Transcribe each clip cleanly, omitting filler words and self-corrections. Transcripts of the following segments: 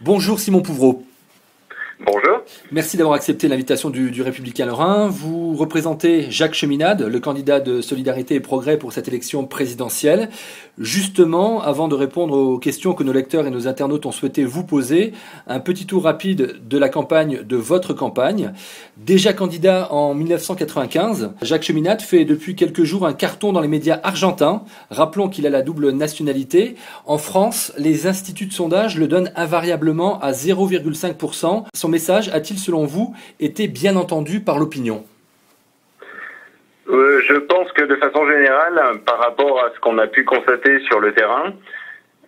Bonjour Simon Pouvreau. Bonjour. Merci d'avoir accepté l'invitation du Républicain Lorrain. Vous représentez Jacques Cheminade, le candidat de Solidarité et Progrès pour cette élection présidentielle. Justement, avant de répondre aux questions que nos lecteurs et nos internautes ont souhaité vous poser, un petit tour rapide de la campagne, de votre campagne. Déjà candidat en 1995, Jacques Cheminade fait depuis quelques jours un carton dans les médias argentins. Rappelons qu'il a la double nationalité. En France, les instituts de sondage le donnent invariablement à 0,5%. Son message a-t-il, selon vous, été bien entendu par l'opinion ? Je pense que de façon générale, par rapport à ce qu'on a pu constater sur le terrain,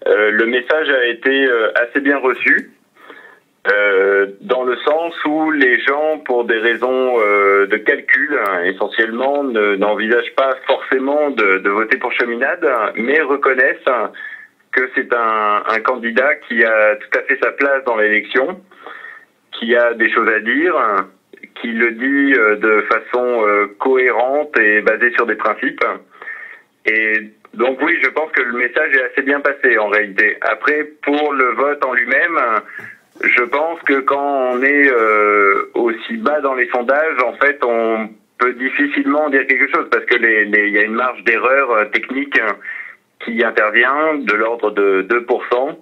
le message a été assez bien reçu, dans le sens où les gens, pour des raisons de calcul, essentiellement, n'envisagent pas forcément de voter pour Cheminade, mais reconnaissent que c'est un candidat qui a tout à fait sa place dans l'élection, qui a des choses à dire, qui le dit de façon cohérente et basée sur des principes. Et donc oui, je pense que le message est assez bien passé en réalité. Après, pour le vote en lui-même, je pense que quand on est aussi bas dans les sondages, en fait, on peut difficilement dire quelque chose parce que il y a une marge d'erreur technique qui intervient de l'ordre de 2%.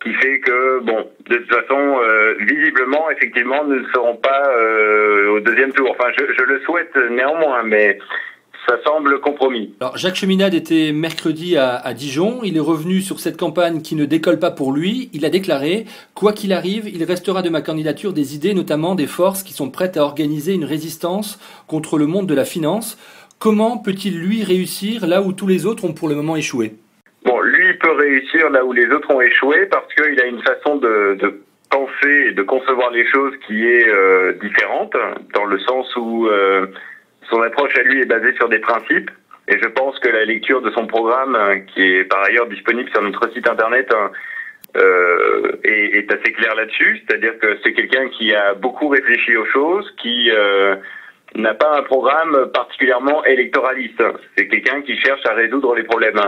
Qui fait que, bon, de toute façon, visiblement, effectivement, nous ne serons pas au deuxième tour. Enfin, je le souhaite néanmoins, mais ça semble compromis. Alors, Jacques Cheminade était mercredi à Dijon. Il est revenu sur cette campagne qui ne décolle pas pour lui. Il a déclaré « Quoi qu'il arrive, il restera de ma candidature des idées, notamment des forces qui sont prêtes à organiser une résistance contre le monde de la finance. Comment peut-il, lui, réussir là où tous les autres ont pour le moment échoué ?» Bon, lui, il peut réussir là où les autres ont échoué parce qu'il a une façon de penser et de concevoir les choses qui est différente, dans le sens où son approche à lui est basée sur des principes. Et je pense que la lecture de son programme, qui est par ailleurs disponible sur notre site internet, est assez claire là-dessus. C'est-à-dire que c'est quelqu'un qui a beaucoup réfléchi aux choses, qui n'a pas un programme particulièrement électoraliste. C'est quelqu'un qui cherche à résoudre les problèmes.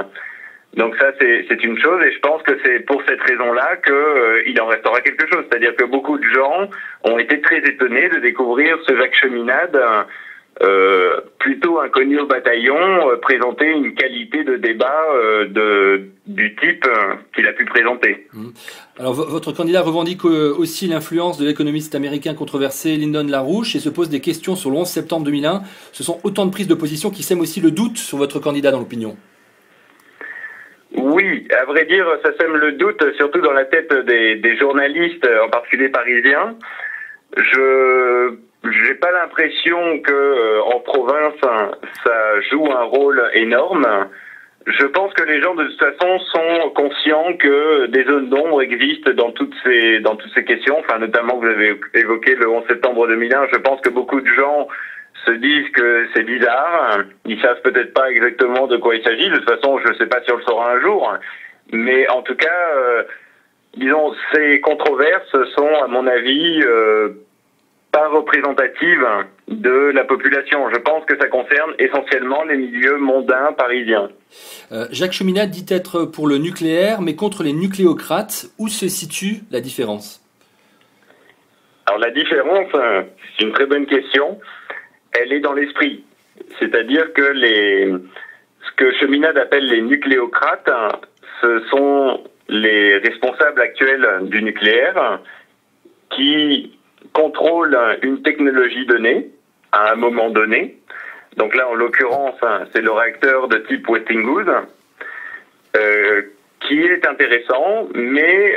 Donc ça, c'est une chose, et je pense que c'est pour cette raison-là il en restera quelque chose. C'est-à-dire que beaucoup de gens ont été très étonnés de découvrir ce Jacques Cheminade, plutôt inconnu au bataillon, présenter une qualité de débat du type qu'il a pu présenter. Alors votre candidat revendique aussi l'influence de l'économiste américain controversé Lyndon LaRouche et se pose des questions sur le 11 septembre 2001. Ce sont autant de prises de position qui sèment aussi le doute sur votre candidat dans l'opinion. Oui, à vrai dire, ça sème le doute, surtout dans la tête des journalistes, en particulier parisiens. Je n'ai pas l'impression que en province, ça joue un rôle énorme. Je pense que les gens, de toute façon, sont conscients que des zones d'ombre existent dans toutes ces questions. Enfin, notamment, vous avez évoqué le 11 septembre 2001. Je pense que beaucoup de gens se disent que c'est bizarre, ils savent peut-être pas exactement de quoi il s'agit, de toute façon je ne sais pas si on le saura un jour, mais en tout cas, disons, ces controverses sont à mon avis pas représentatives de la population. Je pense que ça concerne essentiellement les milieux mondains parisiens. Jacques Cheminade dit être pour le nucléaire, mais contre les nucléocrates. Où se situe la différence ? Alors la différence, c'est une très bonne question. Elle est dans l'esprit. C'est-à-dire que ce que Cheminade appelle les nucléocrates, ce sont les responsables actuels du nucléaire qui contrôlent une technologie donnée à un moment donné. Donc là, en l'occurrence, c'est le réacteur de type Westinghouse, qui est intéressant, mais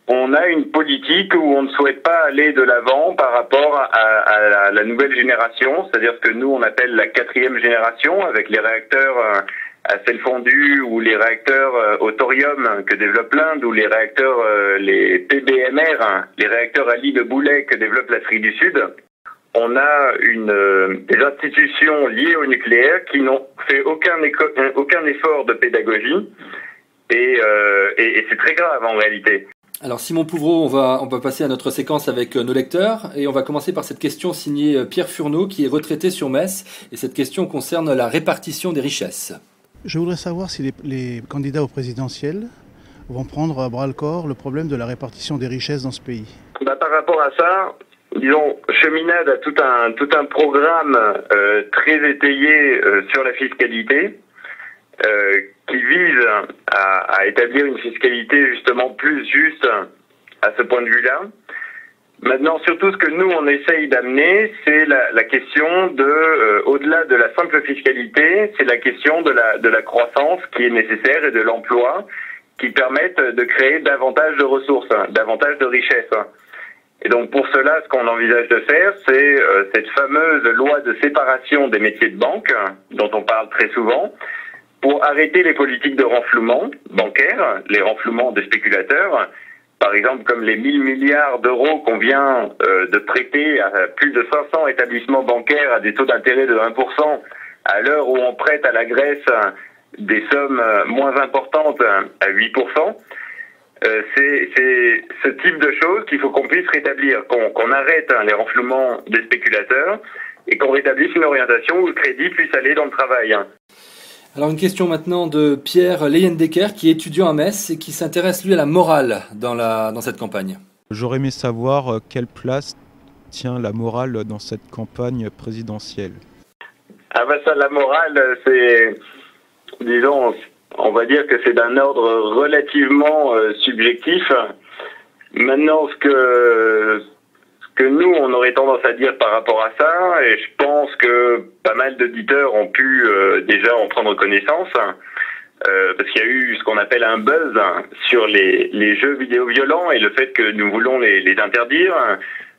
on a une politique où on ne souhaite pas aller de l'avant par rapport à la nouvelle génération, c'est-à-dire ce que nous on appelle la 4e génération, avec les réacteurs à sel fondu ou les réacteurs au thorium que développe l'Inde ou les réacteurs, les PBMR, les réacteurs à lit de boulet que développe l'Afrique du Sud. On a des institutions liées au nucléaire qui n'ont fait aucun effort de pédagogie et c'est très grave en réalité. Alors Simon Pouvreau, on va passer à notre séquence avec nos lecteurs et on va commencer par cette question signée Pierre Furneaux qui est retraité sur Metz et cette question concerne la répartition des richesses. Je voudrais savoir si les candidats au présidentiel vont prendre à bras-le-corps le problème de la répartition des richesses dans ce pays? Par rapport à ça, disons, Cheminade a tout un programme très étayé sur la fiscalité qui vise à établir une fiscalité justement plus juste à ce point de vue-là. Maintenant, surtout ce que nous on essaye d'amener, c'est la question de, au-delà de la simple fiscalité, c'est la question de la croissance qui est nécessaire et de l'emploi qui permettent de créer davantage de ressources, davantage de richesses. Et donc pour cela, ce qu'on envisage de faire, c'est cette fameuse loi de séparation des métiers de banque, dont on parle très souvent, pour arrêter les politiques de renflouement bancaire, les renflouements des spéculateurs, par exemple comme les 1000 milliards d'euros qu'on vient de prêter à plus de 500 établissements bancaires à des taux d'intérêt de 1%, à l'heure où on prête à la Grèce des sommes moins importantes à 8%. C'est ce type de choses qu'il faut qu'on puisse rétablir, qu'on arrête les renflouements des spéculateurs et qu'on rétablisse une orientation où le crédit puisse aller dans le travail. Alors une question maintenant de Pierre Leyendecker qui est étudiant à Metz et qui s'intéresse lui à la morale dans cette campagne. J'aurais aimé savoir quelle place tient la morale dans cette campagne présidentielle. Ça, la morale, c'est, disons, on va dire que c'est d'un ordre relativement subjectif. Maintenant, ce que nous, on aurait tendance à dire par rapport à ça, et je pense que pas mal d'auditeurs ont pu déjà en prendre connaissance, parce qu'il y a eu ce qu'on appelle un buzz sur les jeux vidéo violents et le fait que nous voulons les interdire,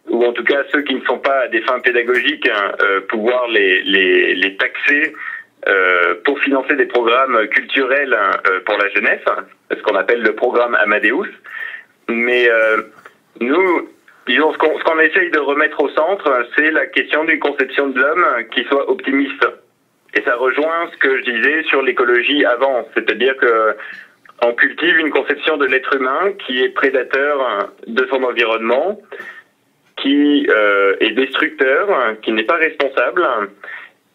ou en tout cas ceux qui ne sont pas à des fins pédagogiques, pouvoir les taxer pour financer des programmes culturels pour la jeunesse, ce qu'on appelle le programme Amadeus. Mais nous, disons, ce qu'on essaye de remettre au centre, c'est la question d'une conception de l'homme qui soit optimiste. Et ça rejoint ce que je disais sur l'écologie avant, c'est-à-dire que on cultive une conception de l'être humain qui est prédateur de son environnement, qui est destructeur, qui n'est pas responsable.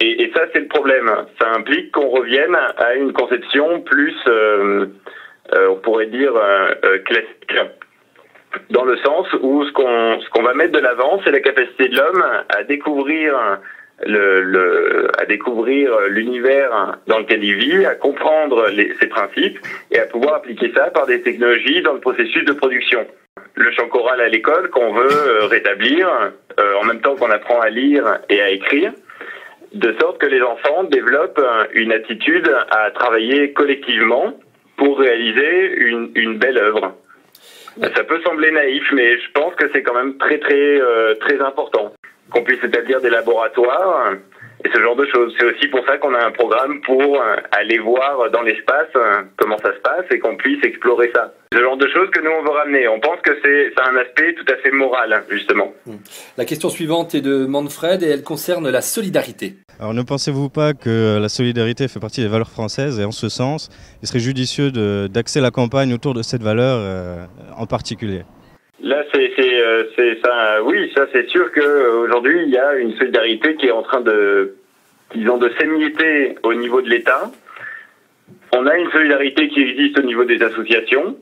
Et ça, c'est le problème. Ça implique qu'on revienne à une conception plus, on pourrait dire, classique. Dans le sens où ce qu'on va mettre de l'avant, c'est la capacité de l'homme à découvrir l'univers dans lequel il vit, à comprendre ses principes et à pouvoir appliquer ça par des technologies dans le processus de production. Le chant choral à l'école qu'on veut rétablir, en même temps qu'on apprend à lire et à écrire, de sorte que les enfants développent une attitude à travailler collectivement pour réaliser une belle œuvre. Ça peut sembler naïf, mais je pense que c'est quand même très important qu'on puisse établir des laboratoires et ce genre de choses. C'est aussi pour ça qu'on a un programme pour aller voir dans l'espace comment ça se passe et qu'on puisse explorer ça. Ce genre de choses que nous on veut ramener. On pense que ça a un aspect tout à fait moral, justement. La question suivante est de Manfred et elle concerne la solidarité. Alors ne pensez-vous pas que la solidarité fait partie des valeurs françaises et en ce sens, il serait judicieux d'axer la campagne autour de cette valeur en particulier? Là, c'est ça. Oui, ça c'est sûr qu'aujourd'hui il y a une solidarité qui est en train de s'émietter au niveau de l'État. On a une solidarité qui existe au niveau des associations,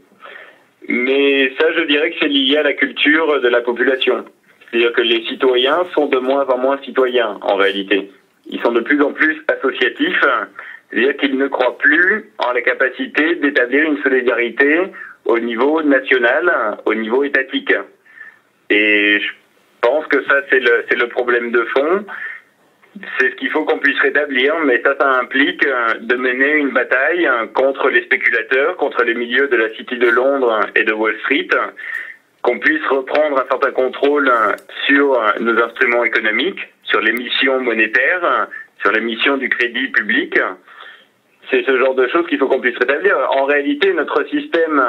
mais ça, je dirais que c'est lié à la culture de la population. C'est-à-dire que les citoyens sont de moins en moins citoyens en réalité. Ils sont de plus en plus associatifs, c'est-à-dire qu'ils ne croient plus en la capacité d'établir une solidarité au niveau national, au niveau étatique. Et je pense que ça, c'est le problème de fond. C'est ce qu'il faut qu'on puisse rétablir, mais ça implique de mener une bataille contre les spéculateurs, contre les milieux de la City de Londres et de Wall Street, qu'on puisse reprendre un certain contrôle sur nos instruments économiques, sur l'émission monétaire, sur l'émission du crédit public. C'est ce genre de choses qu'il faut qu'on puisse rétablir. En réalité, notre système,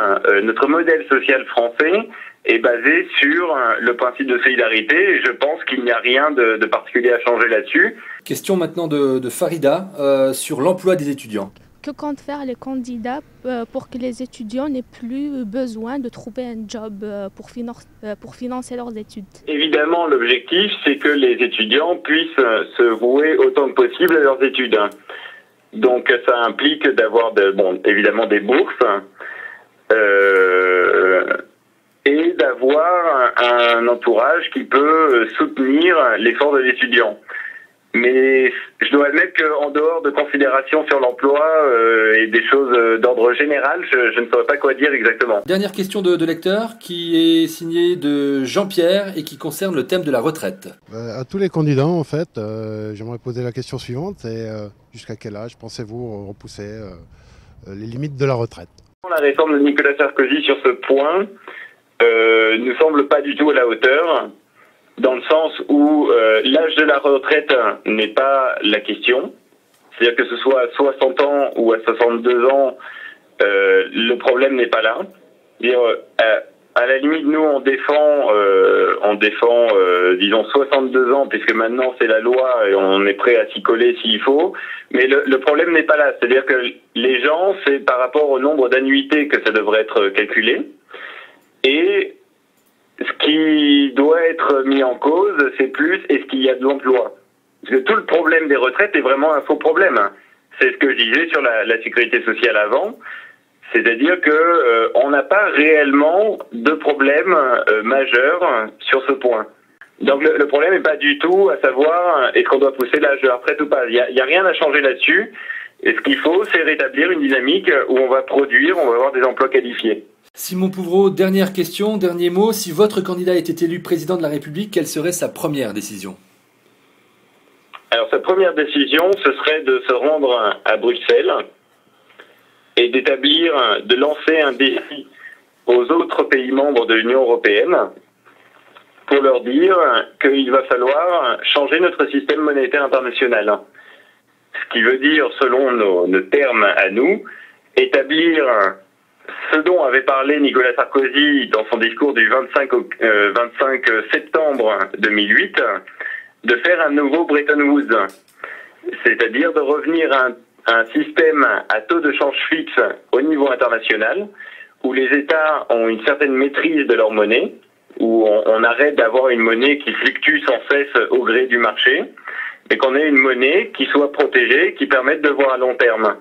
notre modèle social français est basé sur le principe de solidarité et je pense qu'il n'y a rien de particulier à changer là-dessus. Question maintenant de Farida sur l'emploi des étudiants. Que comptent faire les candidats pour que les étudiants n'aient plus besoin de trouver un job pour financer leurs études? Évidemment, l'objectif, c'est que les étudiants puissent se vouer autant que possible à leurs études. Donc ça implique d'avoir évidemment des bourses. et d'avoir un entourage qui peut soutenir l'effort de l'étudiant. Mais je dois admettre qu'en dehors de considérations sur l'emploi et des choses d'ordre général, je ne saurais pas quoi dire exactement. Dernière question de lecteur qui est signée de Jean-Pierre et qui concerne le thème de la retraite. À tous les candidats, en fait, j'aimerais poser la question suivante, c'est jusqu'à quel âge pensez-vous repousser les limites de la retraite? La réforme de Nicolas Sarkozy sur ce point ne semble pas du tout à la hauteur, dans le sens où l'âge de la retraite n'est pas la question. C'est-à-dire que ce soit à 60 ans ou à 62 ans, le problème n'est pas là. C'est-à-dire, à la limite, nous, on défend, disons, 62 ans, puisque maintenant c'est la loi et on est prêt à s'y coller s'il faut. Mais le problème n'est pas là. C'est-à-dire que les gens, c'est par rapport au nombre d'annuités que ça devrait être calculé. Et ce qui doit être mis en cause, c'est plus est-ce qu'il y a de l'emploi. Parce que tout le problème des retraites est vraiment un faux problème. C'est ce que je disais sur la sécurité sociale avant. C'est-à-dire que on n'a pas réellement de problème majeur sur ce point. Donc le problème n'est pas du tout à savoir est-ce qu'on doit pousser l'âge de la retraite ou pas. Il y a rien à changer là-dessus. Et ce qu'il faut, c'est rétablir une dynamique où on va produire, on va avoir des emplois qualifiés. Simon Pouvreau, dernière question, dernier mot. Si votre candidat était élu président de la République, quelle serait sa première décision? Alors sa première décision, ce serait de se rendre à Bruxelles et de lancer un défi aux autres pays membres de l'Union européenne pour leur dire qu'il va falloir changer notre système monétaire international. Ce qui veut dire, selon nos termes à nous, établir ce dont avait parlé Nicolas Sarkozy dans son discours du 25 septembre 2008, de faire un nouveau Bretton Woods, c'est-à-dire de revenir à un système à taux de change fixe au niveau international, où les États ont une certaine maîtrise de leur monnaie, où on arrête d'avoir une monnaie qui fluctue sans cesse au gré du marché, mais qu'on ait une monnaie qui soit protégée, qui permette de voir à long terme.